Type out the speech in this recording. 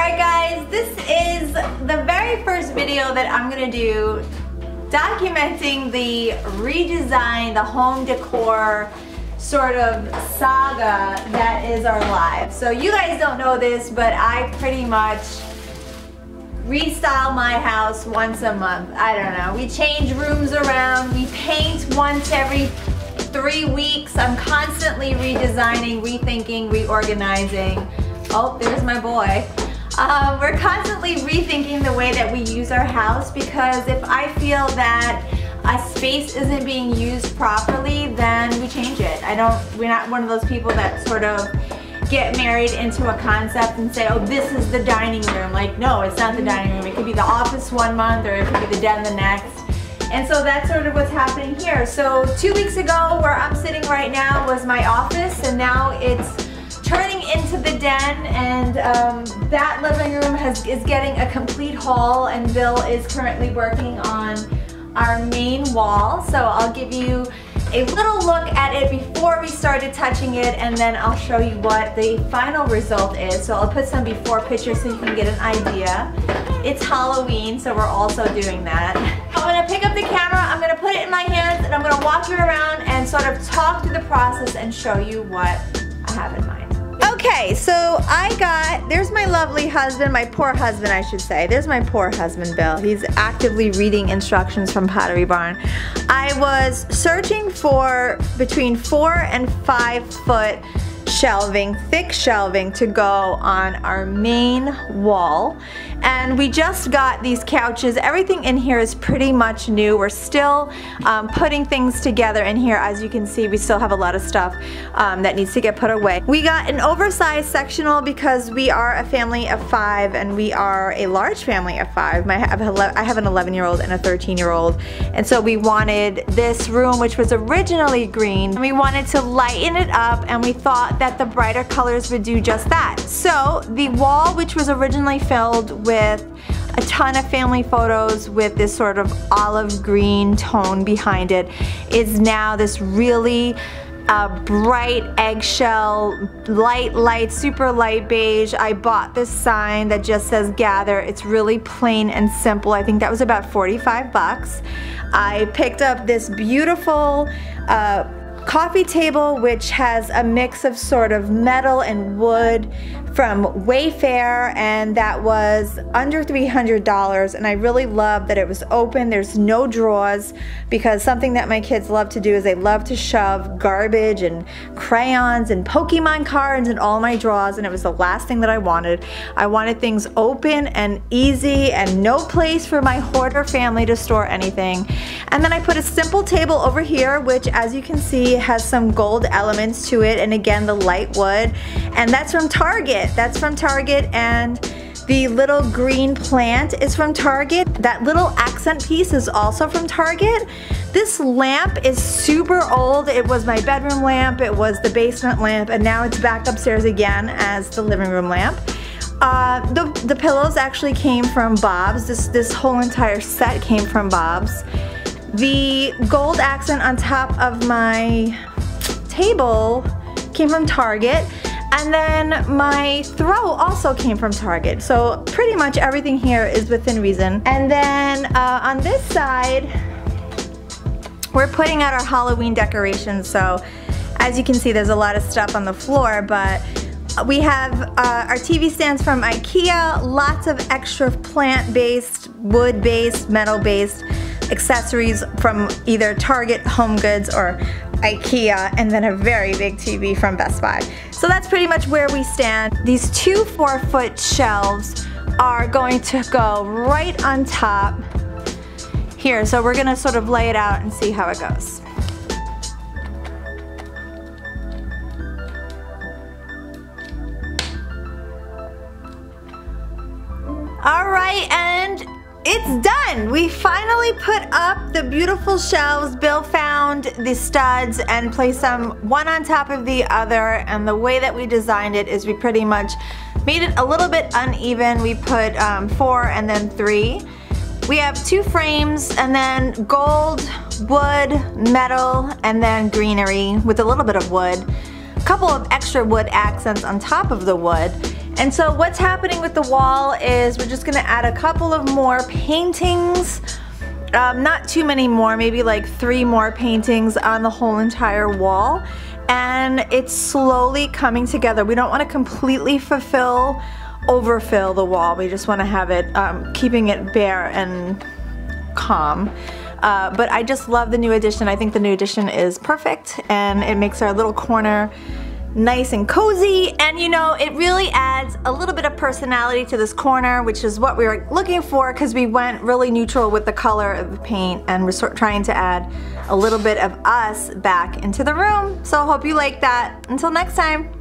Alright guys, this is the very first video that I'm gonna do documenting the redesign, the home decor sort of saga that is our lives. So you guys don't know this, but I pretty much restyle my house once a month. I don't know. We change rooms around, we paint once every 3 weeks. I'm constantly redesigning, rethinking, reorganizing. Oh, there's my boy. We're constantly rethinking the way that we use our house, because if I feel that a space isn't being used properly, then we change it. We're not one of those people that sort of get married into a concept and say, oh, this is the dining room. Like, no, it's not the dining room. It could be the office one month, or it could be the den the next. And so that's sort of what's happening here. So 2 weeks ago, where I'm sitting right now was my office, and now it's turning into the den, and that living room is getting a complete haul, and Bill is currently working on our main wall. So I'll give you a little look at it before we started touching it, and then I'll show you what the final result is. So I'll put some before pictures so you can get an idea. It's Halloween, so we're also doing that. I'm gonna pick up the camera, I'm gonna put it in my hands, and I'm gonna walk you around and sort of talk through the process and show you what I have in mind. Okay, so there's my lovely husband, my poor husband I should say. There's my poor husband, Bill. He's actively reading instructions from Pottery Barn. I was searching for between 4 and 5 foot shelving, thick shelving to go on our main wall. And we just got these couches. Everything in here is pretty much new. We're still putting things together in here. As you can see, we still have a lot of stuff that needs to get put away. We got an oversized sectional because we are a family of 5, and we are a large family of 5. I have an 11-year-old and a 13-year-old, and so we wanted this room, which was originally green, and we wanted to lighten it up, and we thought that the brighter colors would do just that. So the wall, which was originally filled with a ton of family photos with this sort of olive green tone behind it, is now this really bright eggshell, light, super light beige. I bought this sign that just says gather. It's really plain and simple. I think that was about 45 bucks. I picked up this beautiful coffee table, which has a mix of sort of metal and wood from Wayfair, and that was under $300, and I really love that it was open. There's no drawers, because something that my kids love to do is they love to shove garbage and crayons and Pokemon cards in all my drawers, and it was the last thing that I wanted. I wanted things open and easy and no place for my hoarder family to store anything. And then I put a simple table over here, which, as you can see, has some gold elements to it, and again, the light wood, and that's from Target. That's from Target, and the little green plant is from Target. That little accent piece is also from Target. This lamp is super old. It was my bedroom lamp, it was the basement lamp, and now it's back upstairs again as the living room lamp. The pillows actually came from Bob's. This whole entire set came from Bob's. The gold accent on top of my table came from Target. And then my throw also came from Target. So pretty much everything here is within reason. And then on this side, we're putting out our Halloween decorations. So as you can see, there's a lot of stuff on the floor, but we have our TV stands from IKEA, lots of extra plant-based, wood-based, metal-based accessories from either Target, Home Goods, or IKEA, and then a very big TV from Best Buy. So that's pretty much where we stand. These 2 4-foot shelves are going to go right on top here. So we're gonna sort of lay it out and see how it goes. All right, and it's done. We finally put up the beautiful shelves. Bill found the studs and placed them one on top of the other, and the way that we designed it is we pretty much made it a little bit uneven. We put 4 and then 3. We have 2 frames, and then gold, wood, metal, and then greenery with a little bit of wood. A couple of extra wood accents on top of the wood. And so what's happening with the wall is we're just gonna add a couple of more paintings. Not too many more, maybe like 3 more paintings on the whole entire wall. And it's slowly coming together. We don't want to completely overfill the wall. We just want to have it, keeping it bare and calm. But I just love the new addition. I think the new addition is perfect, and it makes our little corner nice and cozy, and you know, it really adds a little bit of personality to this corner, which is what we were looking for, because we went really neutral with the color of the paint, and we're trying to add a little bit of us back into the room. So I hope you like that. Until next time.